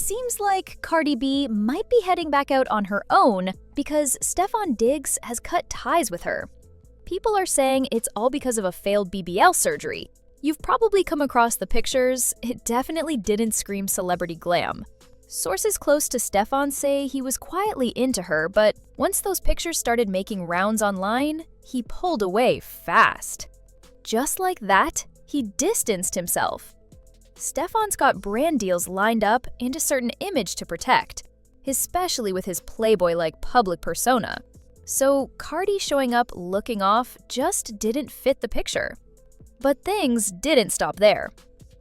seems like Cardi B might be heading back out on her own because Stefan Diggs has cut ties with her. People are saying it's all because of a failed BBL surgery. You've probably come across the pictures. It definitely didn't scream celebrity glam. Sources close to Stefan say he was quietly into her, but once those pictures started making rounds online, he pulled away fast. Just like that, he distanced himself. Stefan's got brand deals lined up and a certain image to protect, especially with his playboy-like public persona. So Cardi showing up looking off just didn't fit the picture. But things didn't stop there.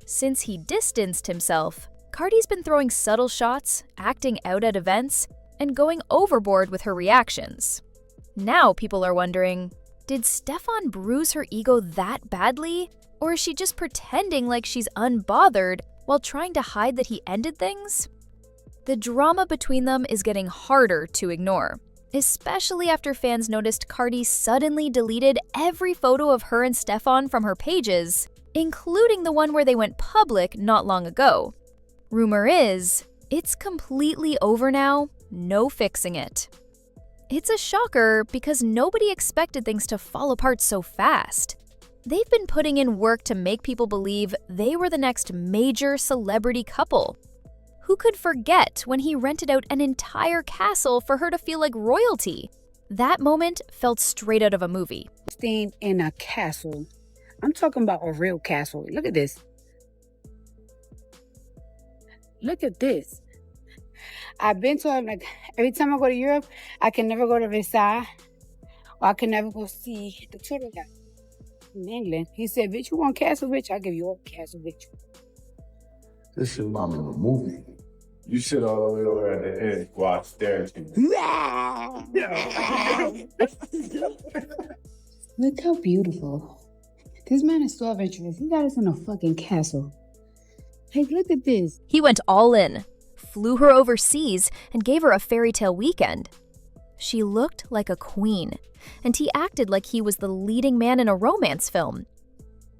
Since he distanced himself, Cardi's been throwing subtle shots, acting out at events, and going overboard with her reactions. Now people are wondering, did Stefan bruise her ego that badly? Or is she just pretending like she's unbothered while trying to hide that he ended things? The drama between them is getting harder to ignore, especially after fans noticed Cardi suddenly deleted every photo of her and Stefan from her pages, including the one where they went public not long ago. Rumor is, it's completely over now, no fixing it. It's a shocker because nobody expected things to fall apart so fast. They've been putting in work to make people believe they were the next major celebrity couple. Who could forget when he rented out an entire castle for her to feel like royalty? That moment felt straight out of a movie. Staying in a castle. I'm talking about a real castle. Look at this. Look at this. I've been to like every time I go to Europe, I can never go to Versailles, or I can never go see the Tudor castle in England. He said, "Bitch, you want castle, bitch? I'll give you all castle, bitch." This your mom in the movie. You sit all the way over at the end while I stare at you. Look how beautiful. This man is so adventurous. He got us in a fucking castle. Hey, look at this. He went all in, flew her overseas, and gave her a fairy tale weekend. She looked like a queen, and he acted like he was the leading man in a romance film.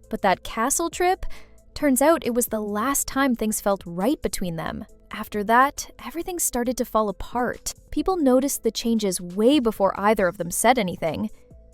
But that castle trip, turns out it was the last time things felt right between them. After that, everything started to fall apart. People noticed the changes way before either of them said anything.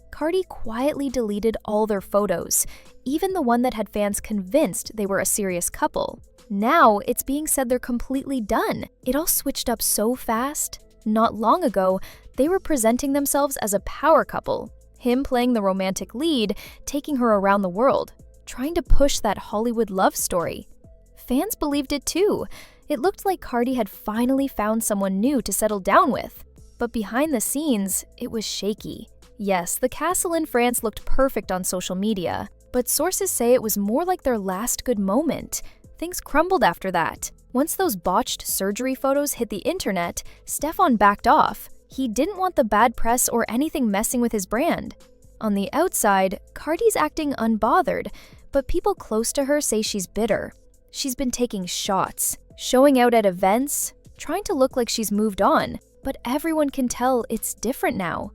Cardi quietly deleted all their photos, even the one that had fans convinced they were a serious couple. Now, it's being said they're completely done. It all switched up so fast. Not long ago, they were presenting themselves as a power couple, him playing the romantic lead, taking her around the world, trying to push that Hollywood love story. Fans believed it too. It looked like Cardi had finally found someone new to settle down with. But behind the scenes, it was shaky. Yes, the castle in France looked perfect on social media, but sources say it was more like their last good moment. Things crumbled after that. Once those botched surgery photos hit the internet, Stefan backed off. He didn't want the bad press or anything messing with his brand. On the outside, Cardi's acting unbothered, but people close to her say she's bitter. She's been taking shots, showing out at events, trying to look like she's moved on, but everyone can tell it's different now.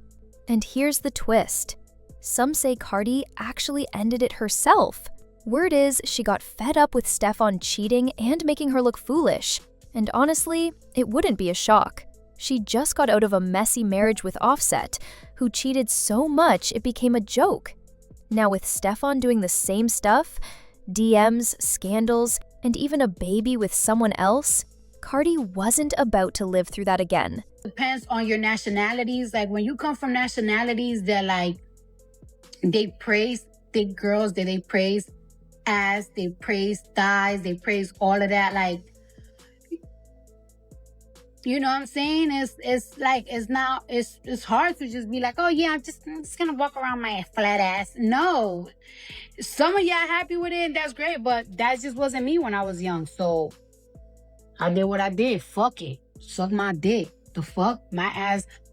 And here's the twist. Some say Cardi actually ended it herself. Word is she got fed up with Stefan cheating and making her look foolish. And honestly, it wouldn't be a shock. She just got out of a messy marriage with Offset, who cheated so much it became a joke. Now with Stefan doing the same stuff, DMs, scandals, and even a baby with someone else, Cardi wasn't about to live through that again. Depends on your nationalities. Like when you come from nationalities that like, they praise the girls, that they praise ass, they praise thighs, they praise all of that. Like, you know what I'm saying? It's like, it's hard to just be like, oh yeah, I'm just gonna walk around my flat ass. No, some of y'all happy with it and that's great, but that just wasn't me when I was young. So I did what I did. Fuck it. Suck my dick. The fuck? My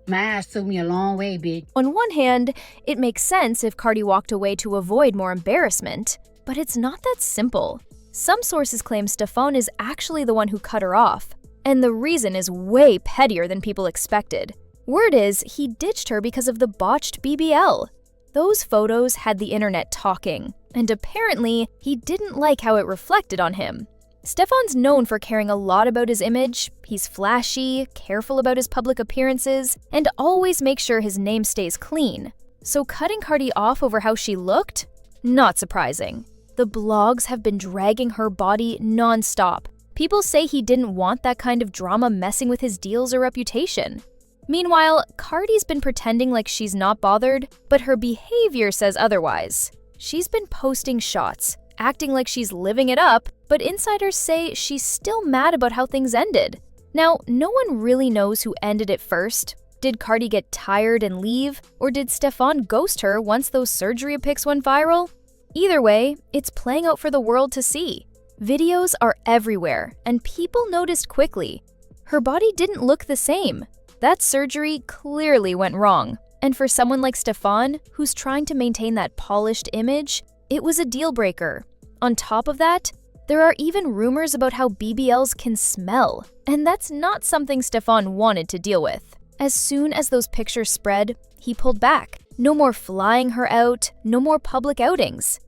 ass took me a long way, bitch. On one hand, it makes sense if Cardi walked away to avoid more embarrassment, but it's not that simple. Some sources claim Stefan is actually the one who cut her off, and the reason is way pettier than people expected. Word is he ditched her because of the botched BBL. Those photos had the internet talking, and apparently he didn't like how it reflected on him. Stefan's known for caring a lot about his image. He's flashy, careful about his public appearances, and always makes sure his name stays clean. So cutting Cardi off over how she looked? Not surprising. The blogs have been dragging her body non-stop. People say he didn't want that kind of drama messing with his deals or reputation. Meanwhile, Cardi's been pretending like she's not bothered, but her behavior says otherwise. She's been posting shots, acting like she's living it up, but insiders say she's still mad about how things ended. Now, no one really knows who ended it first. Did Cardi get tired and leave, or did Stefan ghost her once those surgery pics went viral? Either way, it's playing out for the world to see. Videos are everywhere, and people noticed quickly. Her body didn't look the same. That surgery clearly went wrong. And for someone like Stefan, who's trying to maintain that polished image, it was a deal breaker. On top of that, there are even rumors about how BBLs can smell, and that's not something Stefan wanted to deal with. As soon as those pictures spread, he pulled back. No more flying her out, no more public outings.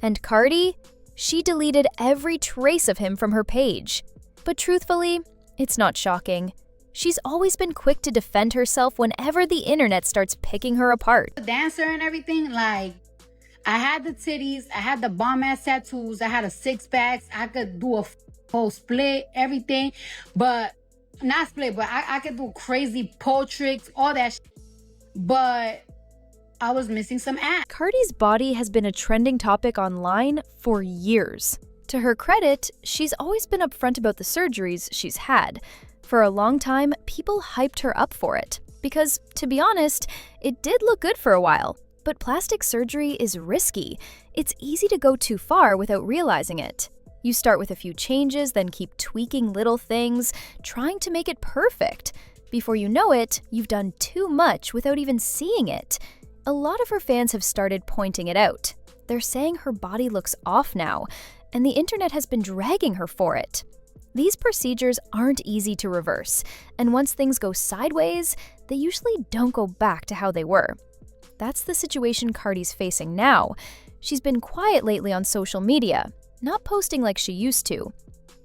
And Cardi? She deleted every trace of him from her page. But truthfully, it's not shocking. She's always been quick to defend herself whenever the internet starts picking her apart. Dancer and everything, like, I had the titties, I had the bomb-ass tattoos, I had a six-pack, I could do a whole split, everything, but, not split, but I could do crazy pole tricks, all that but I was missing some ass. Cardi's body has been a trending topic online for years. To her credit, she's always been upfront about the surgeries she's had. For a long time, people hyped her up for it, because, to be honest, it did look good for a while. But plastic surgery is risky. It's easy to go too far without realizing it. You start with a few changes, then keep tweaking little things, trying to make it perfect. Before you know it, you've done too much without even seeing it. A lot of her fans have started pointing it out. They're saying her body looks off now, and the internet has been dragging her for it. These procedures aren't easy to reverse, and once things go sideways, they usually don't go back to how they were. That's the situation Cardi's facing now. She's been quiet lately on social media, not posting like she used to.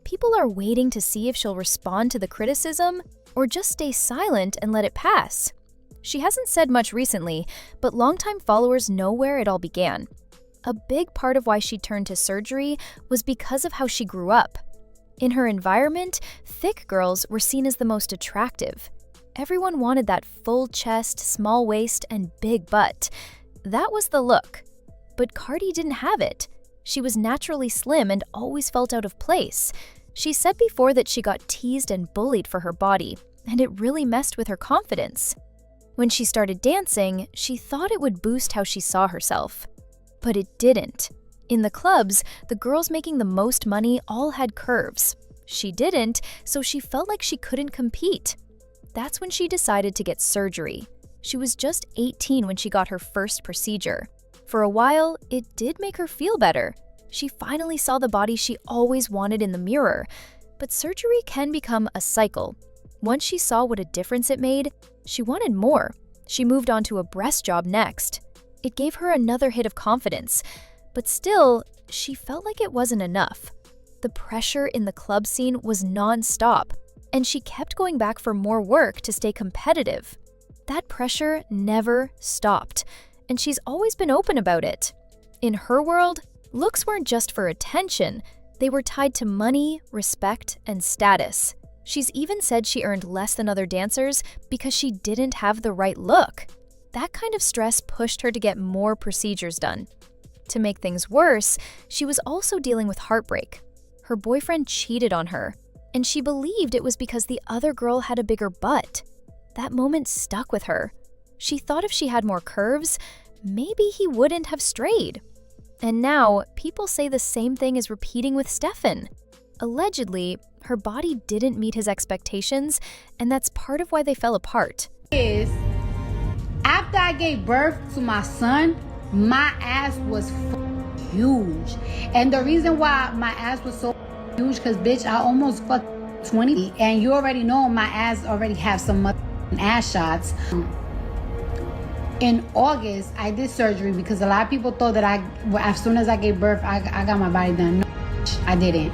People are waiting to see if she'll respond to the criticism or just stay silent and let it pass. She hasn't said much recently, but longtime followers know where it all began. A big part of why she turned to surgery was because of how she grew up. In her environment, thick girls were seen as the most attractive. Everyone wanted that full chest, small waist, and big butt. That was the look. But Cardi didn't have it. She was naturally slim and always felt out of place. She said before that she got teased and bullied for her body, and it really messed with her confidence. When she started dancing, she thought it would boost how she saw herself. But it didn't. In the clubs, the girls making the most money all had curves. She didn't, so she felt like she couldn't compete. That's when she decided to get surgery. She was just 18 when she got her first procedure. For a while, it did make her feel better. She finally saw the body she always wanted in the mirror. But surgery can become a cycle. Once she saw what a difference it made, she wanted more. She moved on to a breast job next. It gave her another hit of confidence. But still, she felt like it wasn't enough. The pressure in the club scene was non-stop, and she kept going back for more work to stay competitive. That pressure never stopped, and she's always been open about it. In her world, looks weren't just for attention, they were tied to money, respect, and status. She's even said she earned less than other dancers because she didn't have the right look. That kind of stress pushed her to get more procedures done. To make things worse, she was also dealing with heartbreak. Her boyfriend cheated on her, and she believed it was because the other girl had a bigger butt. That moment stuck with her. She thought if she had more curves, maybe he wouldn't have strayed. And now, people say the same thing is repeating with Stefan. Allegedly, her body didn't meet his expectations, and that's part of why they fell apart. After I gave birth to my son, my ass was huge. And the reason why my ass was so huge, because bitch, I almost fucked 20. And you already know my ass already have some ass shots. In August, I did surgery because a lot of people thought that as soon as I gave birth, I got my body done. No, I didn't.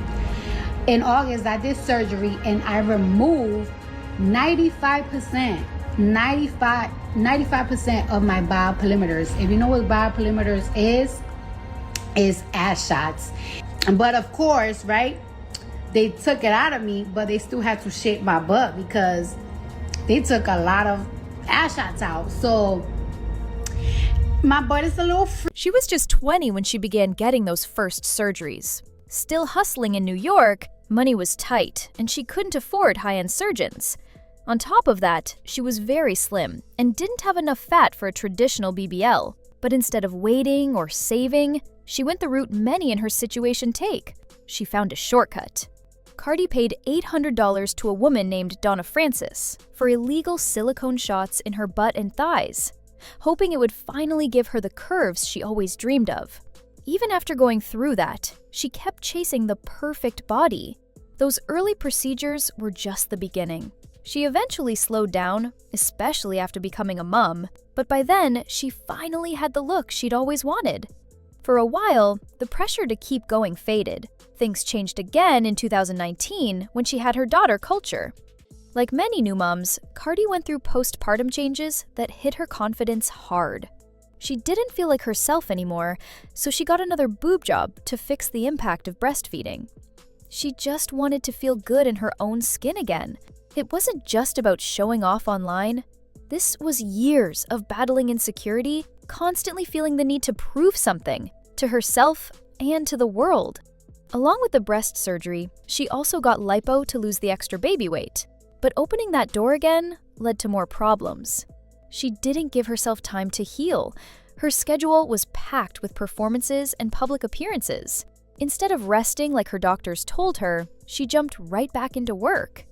In August, I did surgery and I removed 95%, 95% of my bioperimeters. If you know what bioperimeters is ass shots. But of course, right, they took it out of me, but they still had to shape my butt because they took a lot of ass shots out. So my butt is a little She was just 20 when she began getting those first surgeries. Still hustling in New York, money was tight and she couldn't afford high-end surgeons. On top of that, she was very slim and didn't have enough fat for a traditional BBL. But instead of waiting or saving, she went the route many in her situation take. She found a shortcut. Cardi paid $800 to a woman named Donna Francis for illegal silicone shots in her butt and thighs, hoping it would finally give her the curves she always dreamed of. Even after going through that, she kept chasing the perfect body. Those early procedures were just the beginning. She eventually slowed down, especially after becoming a mom, but by then, she finally had the look she'd always wanted. For a while, the pressure to keep going faded. Things changed again in 2019 when she had her daughter, Culture. Like many new moms, Cardi went through postpartum changes that hit her confidence hard. She didn't feel like herself anymore, so she got another boob job to fix the impact of breastfeeding. She just wanted to feel good in her own skin again. It wasn't just about showing off online. This was years of battling insecurity, constantly feeling the need to prove something to herself and to the world. Along with the breast surgery, she also got lipo to lose the extra baby weight. But opening that door again led to more problems. She didn't give herself time to heal. Her schedule was packed with performances and public appearances. Instead of resting like her doctors told her, she jumped right back into work.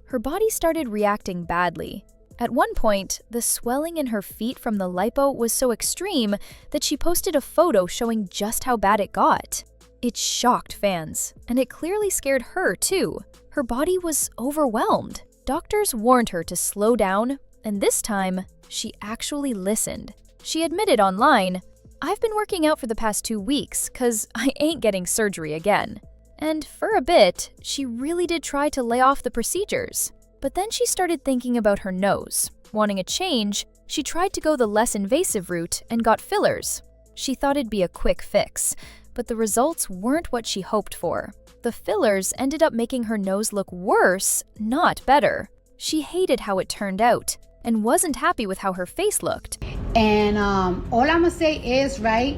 Her body started reacting badly. At one point, the swelling in her feet from the lipo was so extreme that she posted a photo showing just how bad it got. It shocked fans, and it clearly scared her too. Her body was overwhelmed. Doctors warned her to slow down, and this time, she actually listened. She admitted online, "I've been working out for the past 2 weeks, 'cause I ain't getting surgery again." And for a bit, she really did try to lay off the procedures. But then she started thinking about her nose. Wanting a change, she tried to go the less invasive route and got fillers. She thought it'd be a quick fix, but the results weren't what she hoped for. The fillers ended up making her nose look worse, not better. She hated how it turned out and wasn't happy with how her face looked. And all I'm gonna say is, right,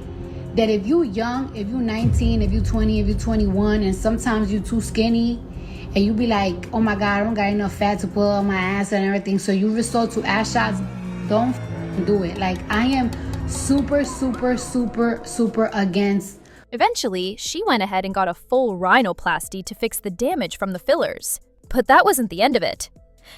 that if you young, if you 19, if you 20, if you 21, and sometimes you too skinny, and you be like, oh my God, I don't got enough fat to put on my ass and everything, so you resort to ass shots, don't do it. Like, I am super against. Eventually, she went ahead and got a full rhinoplasty to fix the damage from the fillers. But that wasn't the end of it.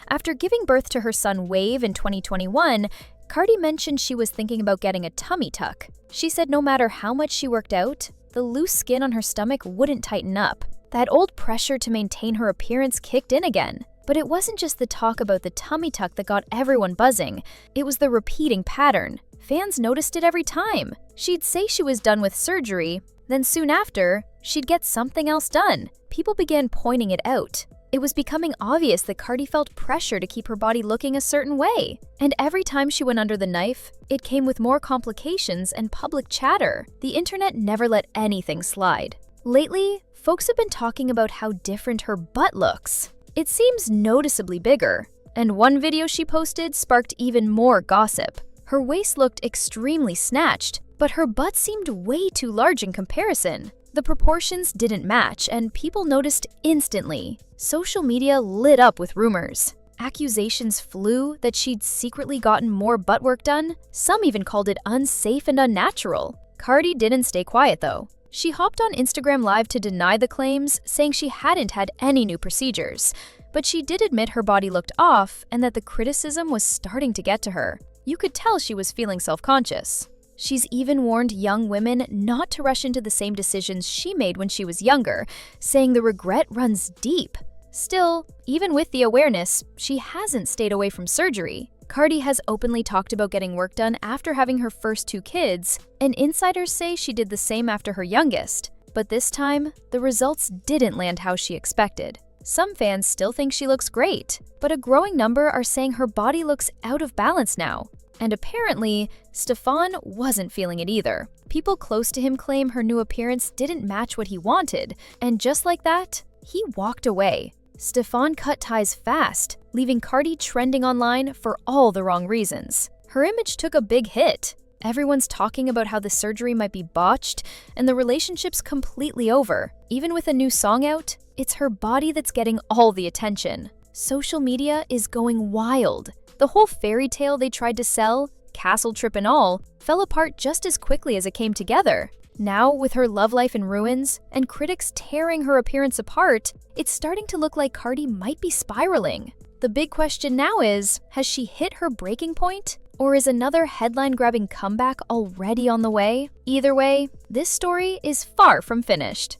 After giving birth to her son Wave in 2021, Cardi mentioned she was thinking about getting a tummy tuck. She said no matter how much she worked out, the loose skin on her stomach wouldn't tighten up. That old pressure to maintain her appearance kicked in again. But it wasn't just the talk about the tummy tuck that got everyone buzzing. It was the repeating pattern. Fans noticed it every time. She'd say she was done with surgery, then soon after, she'd get something else done. People began pointing it out. It was becoming obvious that Cardi felt pressure to keep her body looking a certain way. And every time she went under the knife, it came with more complications and public chatter. The internet never let anything slide. Lately, folks have been talking about how different her butt looks. It seems noticeably bigger. And one video she posted sparked even more gossip. Her waist looked extremely snatched, but her butt seemed way too large in comparison. The proportions didn't match, and people noticed instantly. Social media lit up with rumors. Accusations flew that she'd secretly gotten more butt work done. Some even called it unsafe and unnatural. Cardi didn't stay quiet though. She hopped on Instagram Live to deny the claims, saying she hadn't had any new procedures. But she did admit her body looked off and that the criticism was starting to get to her. You could tell she was feeling self-conscious. She's even warned young women not to rush into the same decisions she made when she was younger, saying the regret runs deep. Still, even with the awareness, she hasn't stayed away from surgery. Cardi has openly talked about getting work done after having her first 2 kids, and insiders say she did the same after her youngest. But this time, the results didn't land how she expected. Some fans still think she looks great, but a growing number are saying her body looks out of balance now. And apparently, Stefan wasn't feeling it either. People close to him claim her new appearance didn't match what he wanted, and just like that, he walked away. Stefan cut ties fast, leaving Cardi trending online for all the wrong reasons. Her image took a big hit. Everyone's talking about how the surgery might be botched, and the relationship's completely over. Even with a new song out, it's her body that's getting all the attention. Social media is going wild. The whole fairy tale they tried to sell, castle trip and all, fell apart just as quickly as it came together. Now, with her love life in ruins and critics tearing her appearance apart, it's starting to look like Cardi might be spiraling. The big question now is, has she hit her breaking point? Or is another headline-grabbing comeback already on the way? Either way, this story is far from finished.